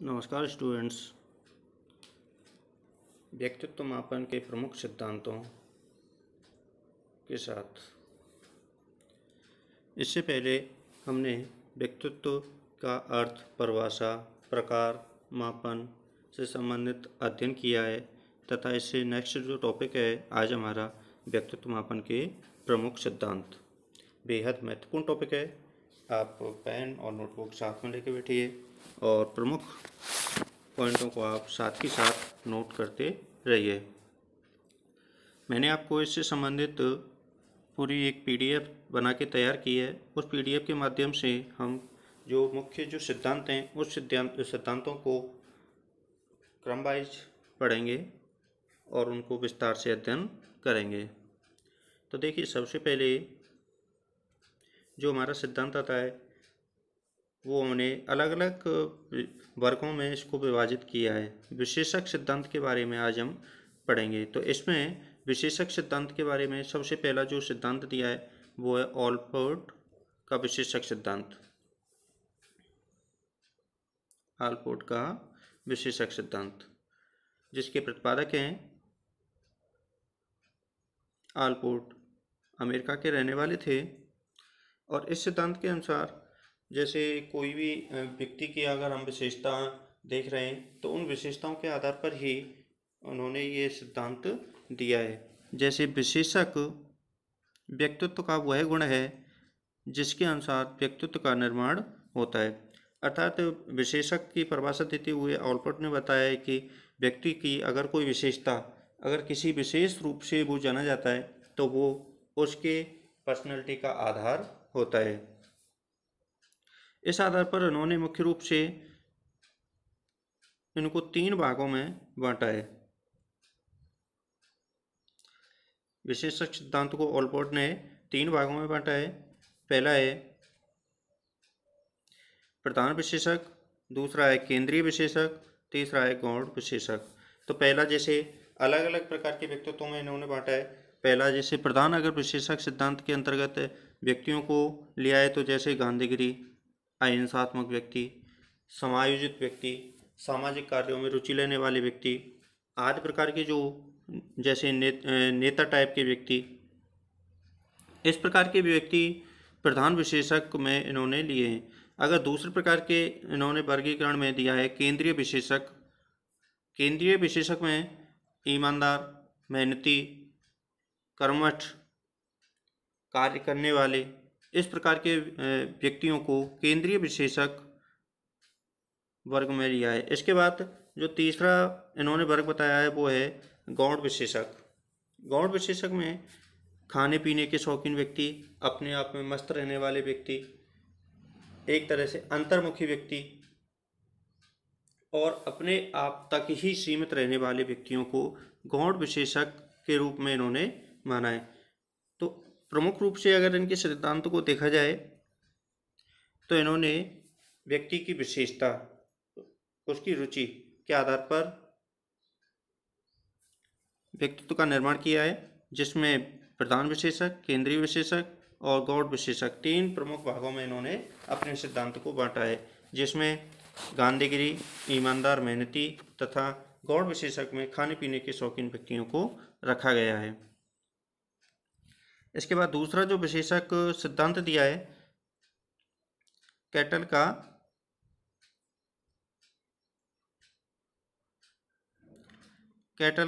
नमस्कार स्टूडेंट्स। व्यक्तित्व मापन के प्रमुख सिद्धांतों के साथ इससे पहले हमने व्यक्तित्व का अर्थ, परिभाषा, प्रकार, मापन से संबंधित अध्ययन किया है तथा इससे नेक्स्ट जो टॉपिक है आज हमारा व्यक्तित्व मापन के प्रमुख सिद्धांत। बेहद महत्वपूर्ण टॉपिक है। आप पेन और नोटबुक साथ में लेके बैठिए और प्रमुख पॉइंटों को आप साथ ही साथ नोट करते रहिए। मैंने आपको इससे संबंधित पूरी एक पीडीएफ बना के तैयार की है। उस पीडीएफ के माध्यम से हम जो मुख्य जो सिद्धांत हैं उस सिद्धांतों को क्रम वाइज पढ़ेंगे और उनको विस्तार से अध्ययन करेंगे। तो देखिए, सबसे पहले जो हमारा सिद्धांत आता है वो हमने अलग अलग वर्गों में इसको विभाजित किया है। विशेषक सिद्धांत के बारे में आज हम पढ़ेंगे। तो इसमें विशेषक सिद्धांत के बारे में सबसे पहला जो सिद्धांत दिया है वो है ऑलपोर्ट का विशेषक सिद्धांत। ऑलपोर्ट का विशेषक सिद्धांत जिसके प्रतिपादक हैं ऑलपोर्ट अमेरिका के रहने वाले थे। और इस सिद्धांत के अनुसार जैसे कोई भी व्यक्ति की अगर हम विशेषता देख रहे हैं तो उन विशेषताओं के आधार पर ही उन्होंने ये सिद्धांत दिया है। जैसे विशेषक व्यक्तित्व का वह गुण है जिसके अनुसार व्यक्तित्व का निर्माण होता है। अर्थात विशेषक की परिभाषा देते हुए ऑलपोर्ट ने बताया है कि व्यक्ति की अगर कोई विशेषता अगर किसी विशेष रूप से वो जाना जाता है तो वो उसके पर्सनैलिटी का आधार होता है। इस आधार पर उन्होंने मुख्य रूप से इनको 3 भागों में बांटा है। विशेषक सिद्धांत को ऑलपोर्ट ने 3 भागों में बांटा है। पहला है प्रधान विशेषक, दूसरा है केंद्रीय विशेषक, तीसरा है गौण विशेषक। तो पहला जैसे अलग अलग प्रकार के व्यक्तित्वों में इन्होंने बांटा है। पहला जैसे प्रधान अगर विशेषक सिद्धांत के अंतर्गत व्यक्तियों को लिया है तो जैसे गांधीगिरी, अहिंसात्मक व्यक्ति, समायोजित व्यक्ति, सामाजिक कार्यों में रुचि लेने वाले व्यक्ति आदि प्रकार के जो जैसे नेता टाइप के व्यक्ति, इस प्रकार के व्यक्ति प्रधान विशेषक में इन्होंने लिए हैं। अगर दूसरे प्रकार के इन्होंने वर्गीकरण में दिया है केंद्रीय विशेषक। केंद्रीय विशेषक में ईमानदार, मेहनती, कर्मठ, कार्य करने वाले, इस प्रकार के व्यक्तियों को केंद्रीय विशेषक वर्ग में लिया है। इसके बाद जो तीसरा इन्होंने वर्ग बताया है वो है गौण विशेषक। गौण विशेषक में खाने पीने के शौकीन व्यक्ति, अपने आप में मस्त रहने वाले व्यक्ति, एक तरह से अंतर्मुखी व्यक्ति और अपने आप तक ही सीमित रहने वाले व्यक्तियों को गौण विशेषक के रूप में इन्होंने माना है। तो प्रमुख रूप से अगर इनके सिद्धांत को देखा जाए तो इन्होंने व्यक्ति की विशेषता, उसकी रुचि के आधार पर व्यक्तित्व का निर्माण किया है, जिसमें प्रधान विशेषक, केंद्रीय विशेषक और गौण विशेषक 3 प्रमुख भागों में इन्होंने अपने सिद्धांत को बांटा है, जिसमें गांधीगिरी, ईमानदार, मेहनती तथा गौण विशेषक में खाने पीने के शौकीन व्यक्तियों को रखा गया है। इसके बाद दूसरा जो विशेषक सिद्धांत दिया है कैटल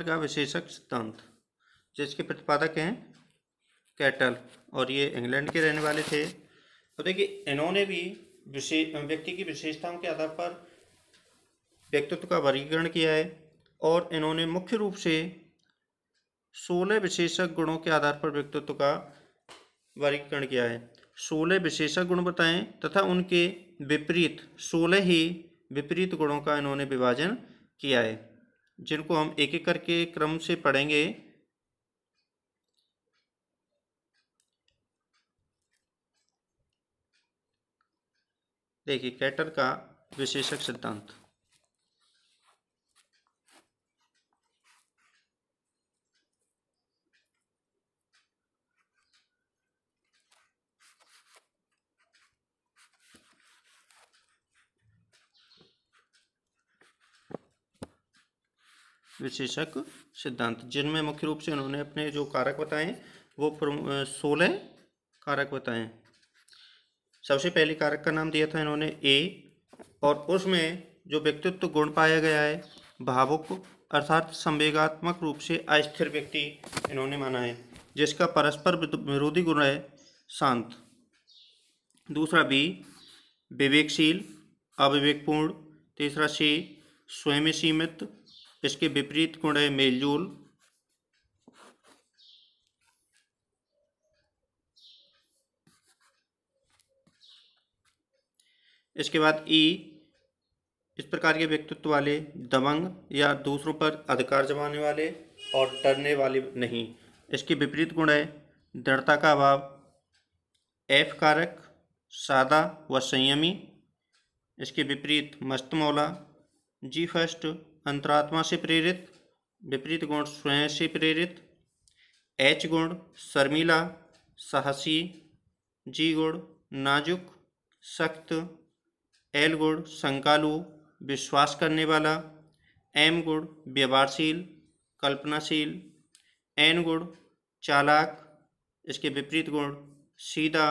का विशेषक सिद्धांत, जिसके प्रतिपादक हैं कैटल और ये इंग्लैंड के रहने वाले थे। तो देखिए, इन्होंने भी व्यक्ति की विशेषताओं के आधार पर व्यक्तित्व का वर्गीकरण किया है और इन्होंने मुख्य रूप से 16 विशेषक गुणों के आधार पर व्यक्तित्व का वर्गीकरण किया है। 16 विशेषक गुण बताएं तथा उनके विपरीत 16 ही विपरीत गुणों का इन्होंने विभाजन किया है, जिनको हम एक एक करके क्रम से पढ़ेंगे। देखिए, कैटल का विशेषक सिद्धांत। विशेषक सिद्धांत, जिनमें मुख्य रूप से उन्होंने अपने जो कारक बताए वो 16 कारक बताए। सबसे पहले कारक का नाम दिया था इन्होंने ए, और उसमें जो व्यक्तित्व गुण पाया गया है भावुक अर्थात संवेगात्मक रूप से अस्थिर व्यक्ति इन्होंने माना है, जिसका परस्पर विरोधी गुण है शांत। दूसरा बी विवेकशील अविवेकपूर्ण। तीसरा सी स्वयं सीमित, इसके विपरीत गुण है मेलजोल। इसके बाद ई इस प्रकार के व्यक्तित्व वाले दबंग या दूसरों पर अधिकार जमाने वाले और डरने वाले नहीं। इसके विपरीत गुण है दृढ़ता का अभाव। एफ कारक सादा व संयमी, इसके विपरीत मस्तमौला। जी फर्स्ट अंतरात्मा से प्रेरित, विपरीत गुण स्वयं से प्रेरित। एच गुण शर्मीला साहसी। जी गुण नाजुक सख्त। एल गुण शंकालु विश्वास करने वाला। एम गुण व्यवहारशील कल्पनाशील। एन गुण चालाक, इसके विपरीत गुण सीधा।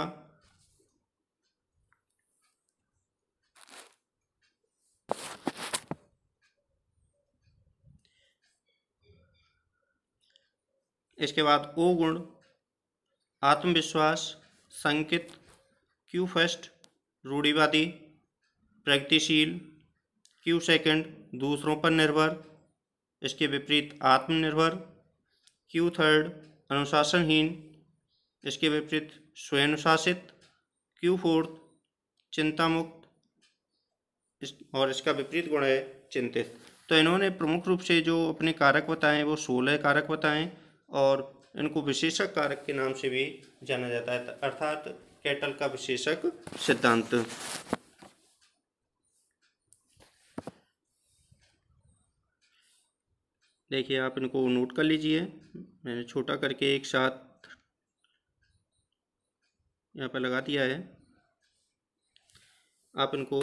इसके बाद ओ गुण आत्मविश्वास संकित। क्यू फर्स्ट रूढ़िवादी प्रगतिशील। क्यू सेकंड दूसरों पर निर्भर, इसके विपरीत आत्मनिर्भर। क्यू थर्ड अनुशासनहीन, इसके विपरीत स्वयंशासित। क्यू फोर्थ चिंता मुक्त, और इसका विपरीत गुण है चिंतित। तो इन्होंने प्रमुख रूप से जो अपने कारक बताए वो 16 कारक बताएं, और इनको विशेषक कारक के नाम से भी जाना जाता है, अर्थात कैटल का विशेषक सिद्धांत। देखिए आप इनको नोट कर लीजिए, मैंने छोटा करके एक साथ यहाँ पर लगा दिया है। आप इनको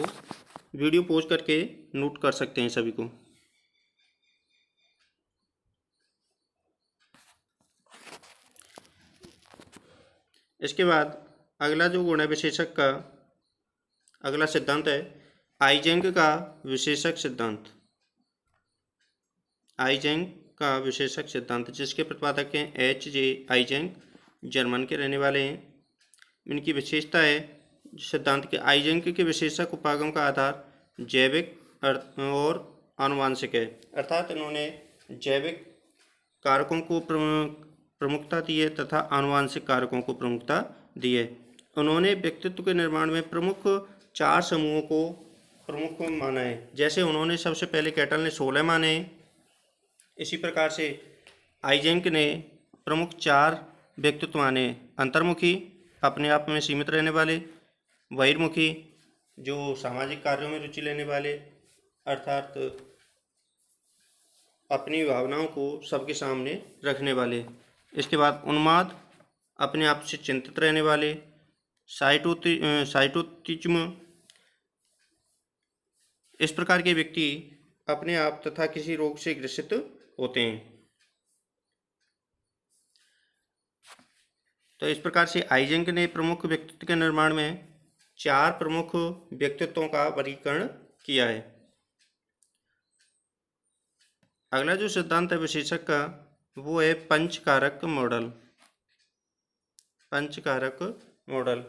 वीडियो पॉज करके नोट कर सकते हैं सभी को। इसके बाद अगला जो गुण है विशेषक का, अगला सिद्धांत है आइजेंक का विशेषक सिद्धांत। आइजेंक का विशेषक सिद्धांत, जिसके प्रतिपादक हैं H.J. आइजेंक, जर्मन के रहने वाले हैं। इनकी विशेषता है सिद्धांत के आइजेंक के विशेषक उपागम का आधार जैविक और आनुवांशिक है, अर्थात इन्होंने जैविक कारकों को प्रमुखता दी है तथा आनुवांशिक कारकों को प्रमुखता दी है। उन्होंने व्यक्तित्व के निर्माण में प्रमुख 4 समूहों को प्रमुख माना है। जैसे उन्होंने सबसे पहले कैटल ने 16 माने, इसी प्रकार से आइजेंक ने प्रमुख 4 व्यक्तित्व माने। अंतर्मुखी अपने आप में सीमित रहने वाले, बहिर्मुखी जो सामाजिक कार्यों में रुचि लेने वाले, अर्थात अपनी भावनाओं को सबके सामने रखने वाले। इसके बाद उन्माद अपने आप से चिंतित रहने वाले। साइटोतिज्म इस प्रकार के व्यक्ति अपने आप तथा किसी रोग से ग्रसित होते हैं। तो इस प्रकार से आइजेंक ने प्रमुख व्यक्तित्व के निर्माण में 4 प्रमुख व्यक्तित्वों का वर्गीकरण किया है। अगला जो सिद्धांत है विशेषक का वो है पंचकारक मॉडल। पंचकारक मॉडल,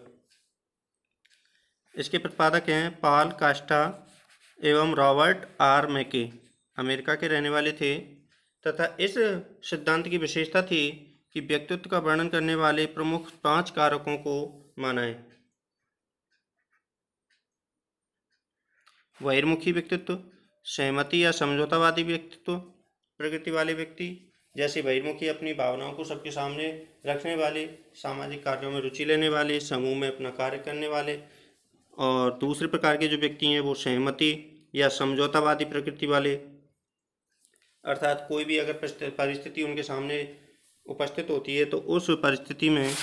इसके प्रतिपादक हैं पॉल कास्टा एवं रॉबर्ट आर मैके, अमेरिका के रहने वाले थे, तथा इस सिद्धांत की विशेषता थी कि व्यक्तित्व का वर्णन करने वाले प्रमुख 5 कारकों को माना है। बहिर्मुखी व्यक्तित्व, सहमति या समझौतावादी व्यक्तित्व, प्रकृति वाले व्यक्ति, जैसे बहिर्मुखी अपनी भावनाओं को सबके सामने रखने वाले, सामाजिक कार्यों में रुचि लेने वाले, समूह में अपना कार्य करने वाले। और दूसरे प्रकार के जो व्यक्ति हैं वो सहमति या समझौतावादी प्रकृति वाले, अर्थात कोई भी अगर परिस्थिति उनके सामने उपस्थित होती है तो उस परिस्थिति में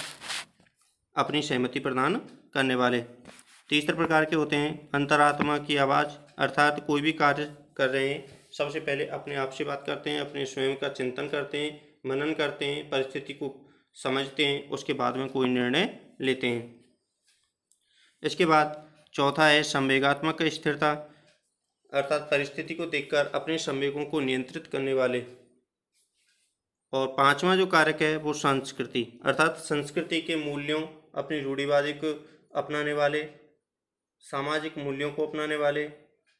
अपनी सहमति प्रदान करने वाले। तीसरे प्रकार के होते हैं अंतरात्मा की आवाज़, अर्थात कोई भी कार्य कर रहे हैं सबसे पहले अपने आप से बात करते हैं, अपने स्वयं का चिंतन करते हैं, मनन करते हैं, परिस्थिति को समझते हैं, उसके बाद में कोई निर्णय लेते हैं। इसके बाद चौथा है संवेगात्मक स्थिरता, अर्थात परिस्थिति को देखकर अपने संवेगों को नियंत्रित करने वाले। और पांचवा जो कारक है वो संस्कृति, अर्थात संस्कृति के मूल्यों, अपनी रूढ़िवादी को अपनाने वाले, सामाजिक मूल्यों को अपनाने वाले,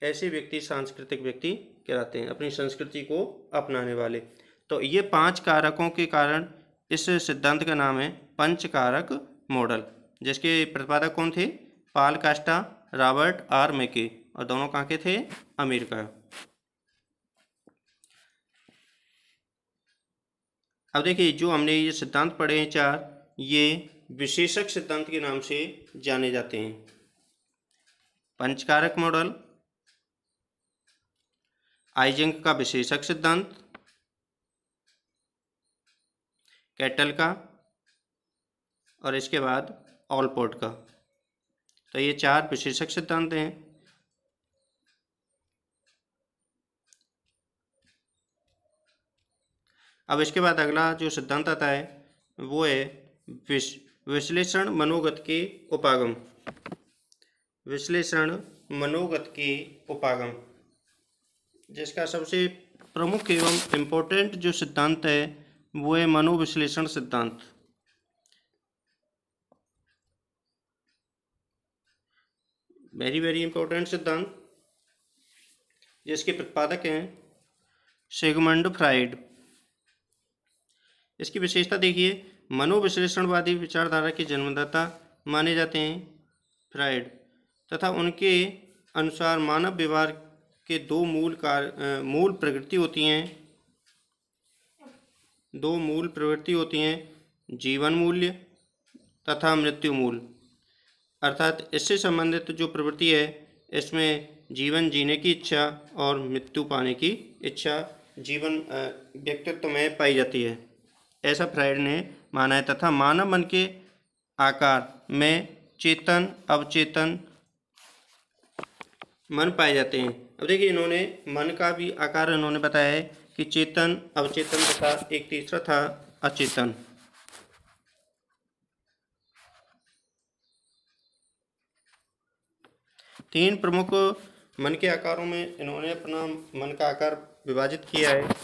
ऐसे व्यक्ति सांस्कृतिक व्यक्ति कहलाते हैं, अपनी संस्कृति को अपनाने वाले। तो ये 5 कारकों के कारण इस सिद्धांत का नाम है पंचकारक मॉडल, जिसके प्रतिपादक कौन थे? पाल कास्टा, रॉबर्ट आर मैके, और दोनों कहाँ के थे? अमेरिका। अब देखिए, जो हमने ये सिद्धांत पढ़े हैं 4, ये विशेषक सिद्धांत के नाम से जाने जाते हैं। पंचकारक मॉडल, आइजेंक का विशेषक सिद्धांत, कैटल का, और इसके बाद ऑलपोर्ट का। तो ये 4 विशेषक सिद्धांत हैं। अब इसके बाद अगला जो सिद्धांत आता है वो है विश्लेषण मनोगत के उपागम। विश्लेषण मनोगत के उपागम, जिसका सबसे प्रमुख एवं इम्पोर्टेंट जो सिद्धांत है वो है मनोविश्लेषण सिद्धांत। वेरी वेरी इंपॉर्टेंट सिद्धांत, जिसके प्रतिपादक हैं सिगमंड फ्राइड। इसकी विशेषता देखिए, मनोविश्लेषणवादी विचारधारा के जन्मदाता माने जाते हैं फ्राइड, तथा उनके अनुसार मानव व्यवहार के 2 मूल प्रवृत्ति होती हैं। 2 मूल प्रवृत्ति होती हैं, जीवन मूल्य तथा मृत्यु मूल्य। अर्थात इससे संबंधित जो प्रवृत्ति है इसमें जीवन जीने की इच्छा और मृत्यु पाने की इच्छा जीवन व्यक्तित्व में पाई जाती है, ऐसा फ्राइड ने माना है। तथा मानव मन के आकार में चेतन अवचेतन मन पाए जाते हैं। अब देखिए, इन्होंने मन का भी आकार इन्होंने बताया है कि चेतन, अवचेतन तथा एक तीसरा था अचेतन। तीन प्रमुख मन के आकारों में इन्होंने अपना मन का आकार विभाजित किया है।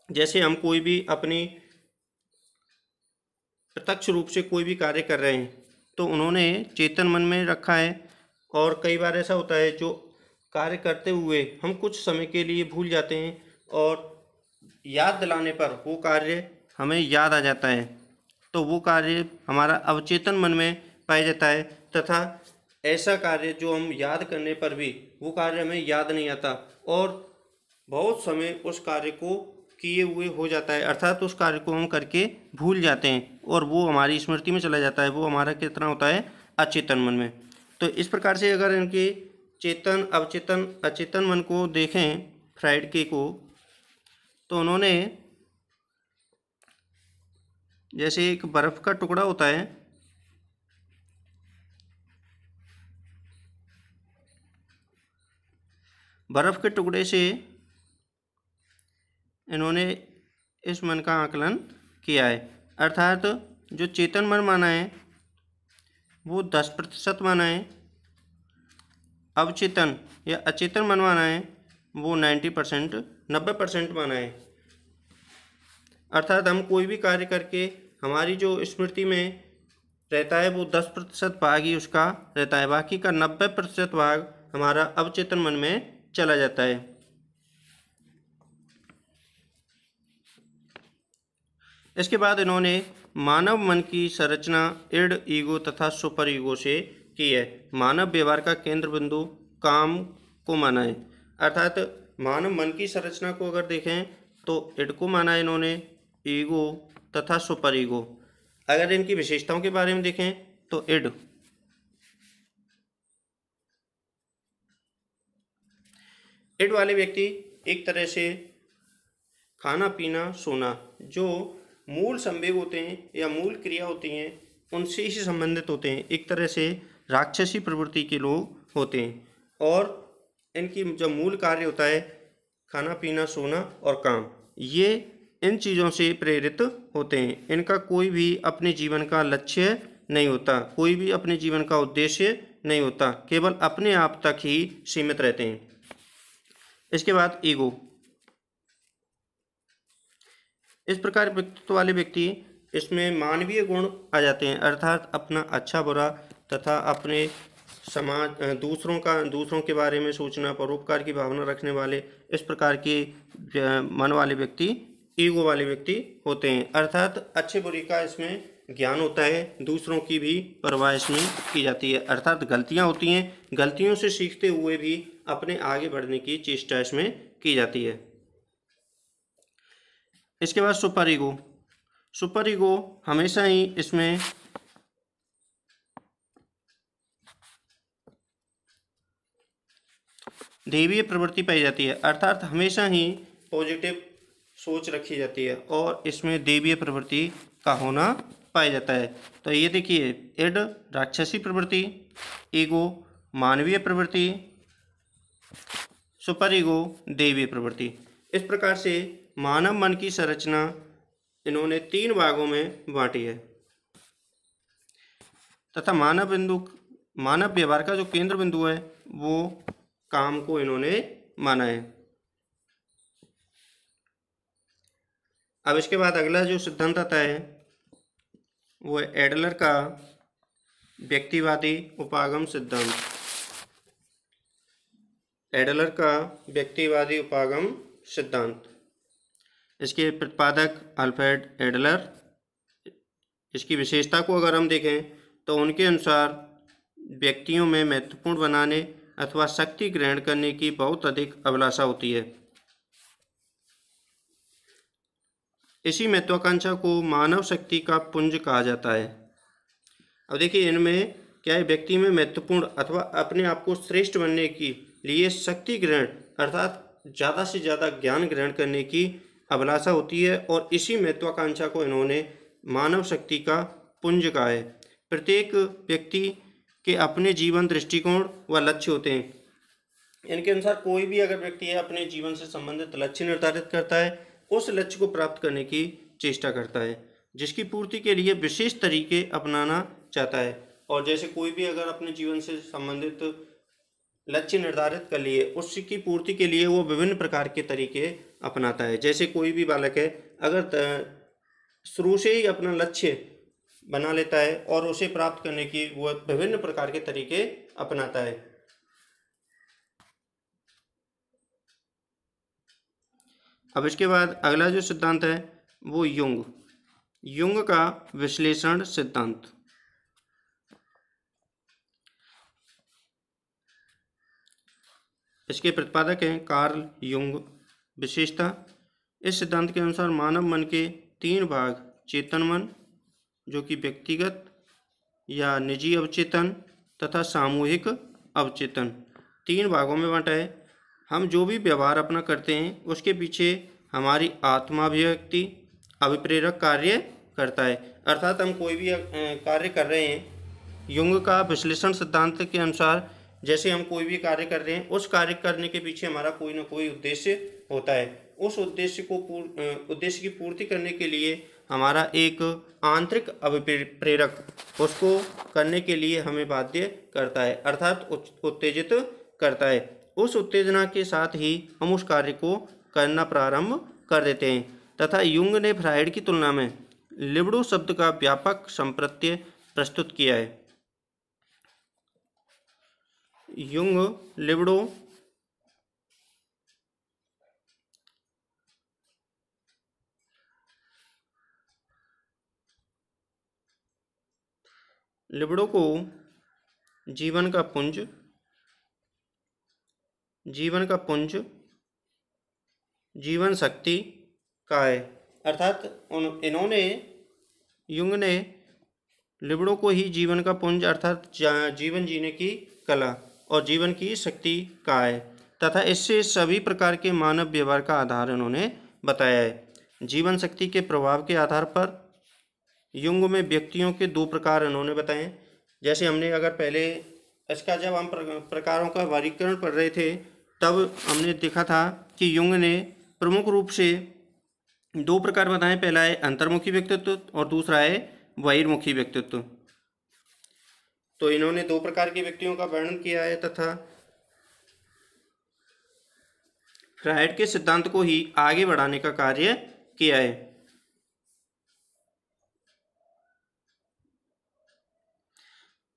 जैसे हम कोई भी अपनी प्रत्यक्ष रूप से कोई भी कार्य कर रहे हैं तो उन्होंने चेतन मन में रखा है, और कई बार ऐसा होता है जो कार्य करते हुए हम कुछ समय के लिए भूल जाते हैं और याद दिलाने पर वो कार्य हमें याद आ जाता है, तो वो कार्य हमारा अवचेतन मन में पाया जाता है। तथा ऐसा कार्य जो हम याद करने पर भी वो कार्य हमें याद नहीं आता और बहुत समय उस कार्य को किए हुए हो जाता है, अर्थात उस कार्य को हम करके भूल जाते हैं और वो हमारी स्मृति में चला जाता है, वो हमारा कितना होता है अचेतन मन में। तो इस प्रकार से अगर इनके चेतन अवचेतन अचेतन मन को देखें फ्राइड के को, तो उन्होंने जैसे एक बर्फ़ का टुकड़ा होता है, बर्फ़ के टुकड़े से इन्होंने इस मन का आकलन किया है। अर्थात जो चेतन मन माना है वो 10% माना है, अवचेतन या अचेतन मन माना है वो 90% माना है। अर्थात हम कोई भी कार्य करके हमारी जो स्मृति में रहता है वो 10% भाग ही उसका रहता है, बाकी का 90% भाग हमारा अवचेतन मन में चला जाता है। इसके बाद इन्होंने मानव मन की संरचना इड, ईगो तथा सुपर ईगो से की है। मानव व्यवहार का केंद्र बिंदु काम को माना है। अर्थात मानव मन की संरचना को अगर देखें तो इड को माना है इन्होंने, ईगो तथा सुपर ईगो। अगर इनकी विशेषताओं के बारे में देखें तो इड वाले व्यक्ति एक तरह से खाना पीना सोना जो मूल संवेग होते हैं या मूल क्रिया होती हैं उनसे ही संबंधित होते हैं, एक तरह से राक्षसी प्रवृत्ति के लोग होते हैं। और इनकी जो मूल कार्य होता है खाना पीना सोना और काम, ये इन चीज़ों से प्रेरित होते हैं। इनका कोई भी अपने जीवन का लक्ष्य नहीं होता, कोई भी अपने जीवन का उद्देश्य नहीं होता, केवल अपने आप तक ही सीमित रहते हैं। इसके बाद ईगो। इस प्रकार व्यक्तित्व वाले व्यक्ति, इसमें मानवीय गुण आ जाते हैं, अर्थात अपना अच्छा बुरा तथा अपने समाज दूसरों के बारे में सोचना, परोपकार की भावना रखने वाले, इस प्रकार के मन वाले व्यक्ति ईगो वाले व्यक्ति होते हैं। अर्थात अच्छे बुरे का इसमें ज्ञान होता है, दूसरों की भी परवाह इसमें की जाती है, अर्थात गलतियां होती हैं, गलतियों से सीखते हुए भी अपने आगे बढ़ने की चेष्टा इसमें की जाती है। इसके बाद सुपर ईगो। सुपर ईगो हमेशा ही इसमें दैवीय प्रवृत्ति पाई जाती है, अर्थात हमेशा ही पॉजिटिव सोच रखी जाती है और इसमें दैवीय प्रवृत्ति का होना पाया जाता है। तो ये देखिए, इड राक्षसी प्रवृत्ति, ईगो मानवीय प्रवृत्ति, सुपर ईगो दैवीय प्रवृत्ति। इस प्रकार से मानव मन की संरचना इन्होंने 3 भागों में बांटी है तथा मानव व्यवहार का जो केंद्र बिंदु है वो काम को इन्होंने माना है। अब इसके बाद अगला जो सिद्धांत आता है वो है एडलर का व्यक्तिवादी उपागम सिद्धांत। एडलर का व्यक्तिवादी उपागम सिद्धांत, इसके प्रतिपादक अल्फ्रेड एडलर। इसकी विशेषता को अगर हम देखें तो उनके अनुसार व्यक्तियों में महत्वपूर्ण बनाने अथवा शक्ति ग्रहण करने की बहुत अधिक अभिलाषा होती है। इसी महत्वाकांक्षा को मानव शक्ति का पुंज कहा जाता है। अब देखिए, इनमें क्या है, व्यक्ति में महत्वपूर्ण अथवा अपने आप को श्रेष्ठ बनने के लिए शक्ति ग्रहण अर्थात ज़्यादा से ज़्यादा ज्ञान ग्रहण करने की अभिलाषा होती है और इसी महत्वाकांक्षा को इन्होंने मानव शक्ति का पुंज कहा है। प्रत्येक व्यक्ति के अपने जीवन दृष्टिकोण व लक्ष्य होते हैं। इनके अनुसार कोई भी अगर व्यक्ति है अपने जीवन से संबंधित लक्ष्य निर्धारित करता है, उस लक्ष्य को प्राप्त करने की चेष्टा करता है, जिसकी पूर्ति के लिए विशेष तरीके अपनाना चाहता है। और जैसे कोई भी अगर अपने जीवन से संबंधित लक्ष्य निर्धारित कर लिए, उसकी पूर्ति के लिए वो विभिन्न प्रकार के तरीके अपनाता है। जैसे कोई भी बालक है, अगर शुरू से ही अपना लक्ष्य बना लेता है और उसे प्राप्त करने की वो विभिन्न प्रकार के तरीके अपनाता है। अब इसके बाद अगला जो सिद्धांत है वो युंग का विश्लेषण सिद्धांत। इसके प्रतिपादक हैं कार्ल युंग। विशेषता, इस सिद्धांत के अनुसार मानव मन के 3 भाग, चेतन मन जो कि व्यक्तिगत या निजी अवचेतन तथा सामूहिक अवचेतन, 3 भागों में बांटा है। हम जो भी व्यवहार अपना करते हैं उसके पीछे हमारी आत्माभिव्यक्ति अभिप्रेरक कार्य करता है, अर्थात हम कोई भी कार्य कर रहे हैं, युंग का विश्लेषण सिद्धांत के अनुसार जैसे हम कोई भी कार्य कर रहे हैं, उस कार्य करने के पीछे हमारा कोई ना कोई उद्देश्य होता है। उस उद्देश्य की पूर्ति करने के लिए हमारा एक आंतरिक अभिप्रेरक उसको करने के लिए हमें बाध्य करता है, अर्थात उत्तेजित करता है। उस उत्तेजना के साथ ही हम उस कार्य को करना प्रारंभ कर देते हैं तथा युंग ने फ्राइड की तुलना में लिबिडो शब्द का व्यापक संप्रत्यय प्रस्तुत किया है। युंग लिबिडो को जीवन का पुंज जीवन शक्ति का है, अर्थात युंग ने लिबिडो को ही जीवन का पुंज अर्थात जीवन जीने की कला और जीवन की शक्ति कहा है तथा इससे सभी प्रकार के मानव व्यवहार का आधार इन्होंने बताया है। जीवन शक्ति के प्रभाव के आधार पर युंग में व्यक्तियों के 2 प्रकार इन्होंने बताए। जैसे हमने अगर पहले इसका जब हम प्रकारों का वर्गीकरण पढ़ रहे थे तब हमने देखा था कि युंग ने प्रमुख रूप से दो प्रकार बताए। पहला है अंतर्मुखी व्यक्तित्व और दूसरा है बहिर्मुखी व्यक्तित्व। तो इन्होंने दो प्रकार के व्यक्तियों का वर्णन किया है तथा फ्रायड के सिद्धांत को ही आगे बढ़ाने का कार्य किया है।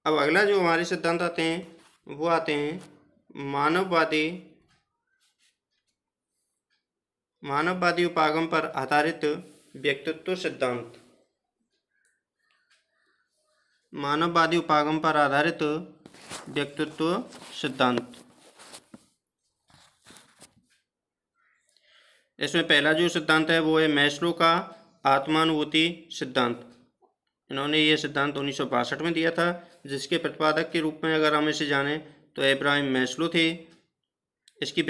अब अगला जो हमारे सिद्धांत आते हैं वो आते हैं मानववादी उपागम पर आधारित व्यक्तित्व सिद्धांत। मानववादी उपागम पर आधारित व्यक्तित्व सिद्धांत। इसमें पहला जो सिद्धांत है वो है मैस्लो का आत्मानुभूति सिद्धांत। इन्होंने ये सिद्धांत 1962 में दिया था, जिसके प्रतिपादक के रूप में अगर हम इसे जानें तो अब्राहम मैस्लो थे। इसकी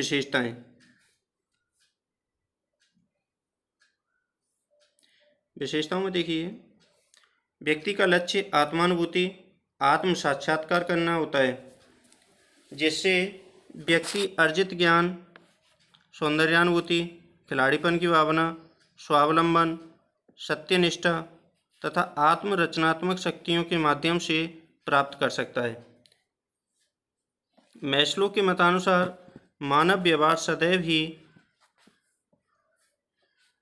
विशेषताओं में देखिए, व्यक्ति का लक्ष्य आत्मानुभूति, आत्म साक्षात्कार करना होता है, जिससे व्यक्ति अर्जित ज्ञान, सौंदर्यानुभूति, खिलाड़ीपन की भावना, स्वावलंबन, सत्यनिष्ठा तथा आत्म रचनात्मक शक्तियों के माध्यम से प्राप्त कर सकता है। मैस्लो के मतानुसार मानव व्यवहार सदैव ही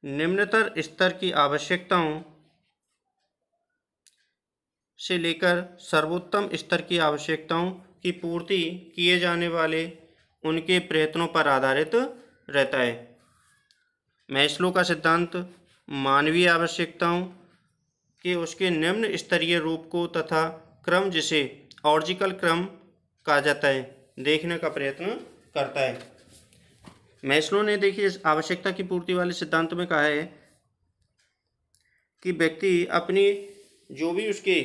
निम्नतर स्तर की आवश्यकताओं से लेकर सर्वोत्तम स्तर की आवश्यकताओं की पूर्ति किए जाने वाले उनके प्रयत्नों पर आधारित रहता है। मैस्लो का सिद्धांत मानवीय आवश्यकताओं के उसके निम्न स्तरीय रूप को तथा क्रम, जिसे ऑर्जिकल क्रम कहा जाता है, देखने का प्रयत्न करता है। मैस्लो ने देखिए इस आवश्यकता की पूर्ति वाले सिद्धांत में कहा है कि व्यक्ति अपनी जो भी उसके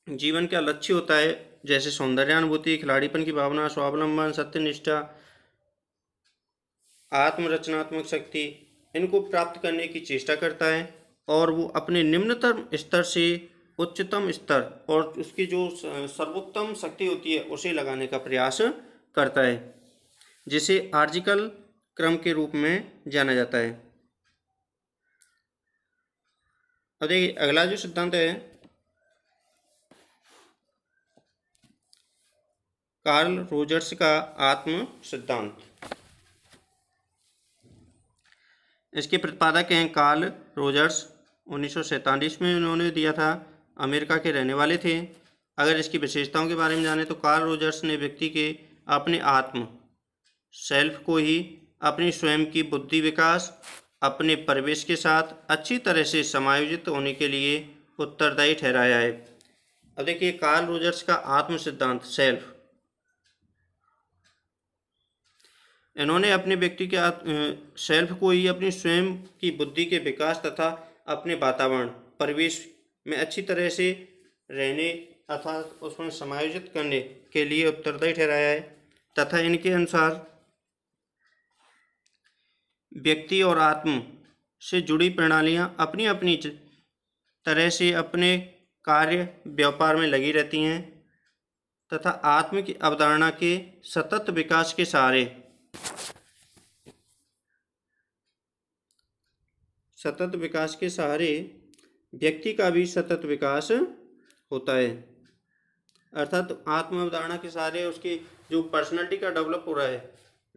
जीवन का लक्ष्य होता है, जैसे सौंदर्यानुभूति, खिलाड़ीपन की भावना, स्वावलंबन, सत्यनिष्ठा, आत्मरचनात्मक शक्ति, इनको प्राप्त करने की चेष्टा करता है और वो अपने निम्नतम स्तर से उच्चतम स्तर और उसकी जो सर्वोत्तम शक्ति होती है उसे लगाने का प्रयास करता है, जिसे आर्जिकल क्रम के रूप में जाना जाता है। अब देखिए अगला जो सिद्धांत है कार्ल रोजर्स का आत्म सिद्धांत। इसके प्रतिपादक हैं कार्ल रोजर्स। 1947 में उन्होंने दिया था, अमेरिका के रहने वाले थे। अगर इसकी विशेषताओं के बारे में जाने तो कार्ल रोजर्स ने व्यक्ति के अपने आत्म सेल्फ को ही अपनी स्वयं की बुद्धि विकास, अपने परिवेश के साथ अच्छी तरह से समायोजित होने के लिए उत्तरदायी ठहराया है। अब देखिए कार्ल रोजर्स का आत्म सिद्धांत सेल्फ, इन्होंने अपने व्यक्ति के सेल्फ को ही अपनी स्वयं की बुद्धि के विकास तथा अपने वातावरण परिवेश में अच्छी तरह से रहने अर्थात उसमें समायोजित करने के लिए उत्तरदायी ठहराया है तथा इनके अनुसार व्यक्ति और आत्म से जुड़ी प्रणालियां अपनी अपनी तरह से अपने कार्य व्यापार में लगी रहती हैं तथा आत्म की अवधारणा के सतत विकास के सहारे व्यक्ति का भी सतत विकास होता है। अर्थात आत्म अवधारणा के सहारे उसकी जो पर्सनैलिटी का डेवलप हो रहा है,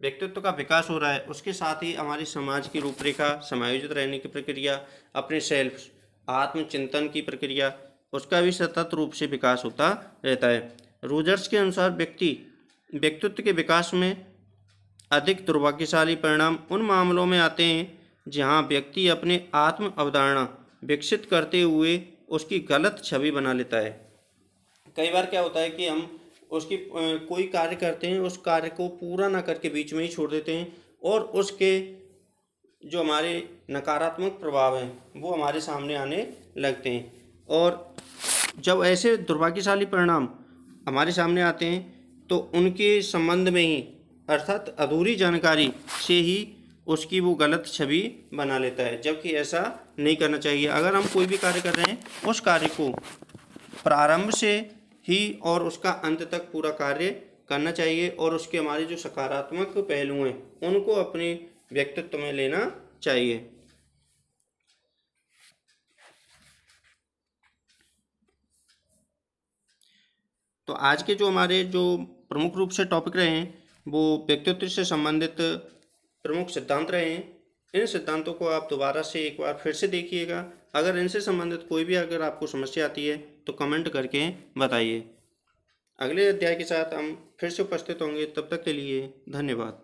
व्यक्तित्व का विकास हो रहा है, उसके साथ ही हमारी समाज की रूपरेखा, समायोजित रहने की प्रक्रिया, अपने सेल्फ आत्मचिंतन की प्रक्रिया, उसका भी सतत रूप से विकास होता रहता है। रोजर्स के अनुसार व्यक्तित्व के विकास में अधिक दुर्भाग्यशाली परिणाम उन मामलों में आते हैं जहां व्यक्ति अपने आत्म अवधारणा विकसित करते हुए उसकी गलत छवि बना लेता है। कई बार क्या होता है कि हम उसकी कोई कार्य करते हैं, उस कार्य को पूरा ना करके बीच में ही छोड़ देते हैं और उसके जो हमारे नकारात्मक प्रभाव हैं वो हमारे सामने आने लगते हैं। और जब ऐसे दुर्भाग्यशाली परिणाम हमारे सामने आते हैं तो उनके संबंध में ही अर्थात अधूरी जानकारी से ही उसकी वो गलत छवि बना लेता है, जबकि ऐसा नहीं करना चाहिए। अगर हम कोई भी कार्य कर रहे हैं, उस कार्य को प्रारंभ से ही और उसका अंत तक पूरा कार्य करना चाहिए और उसके हमारे जो सकारात्मक पहलू हैं उनको अपने व्यक्तित्व में लेना चाहिए। तो आज के जो हमारे जो प्रमुख रूप से टॉपिक रहे हैं वो व्यक्तित्व से संबंधित प्रमुख सिद्धांत रहे हैं। इन सिद्धांतों को आप दोबारा से एक बार फिर से देखिएगा। अगर इनसे संबंधित कोई भी अगर आपको समस्या आती है तो कमेंट करके बताइए। अगले अध्याय के साथ हम फिर से उपस्थित होंगे, तब तक के लिए धन्यवाद।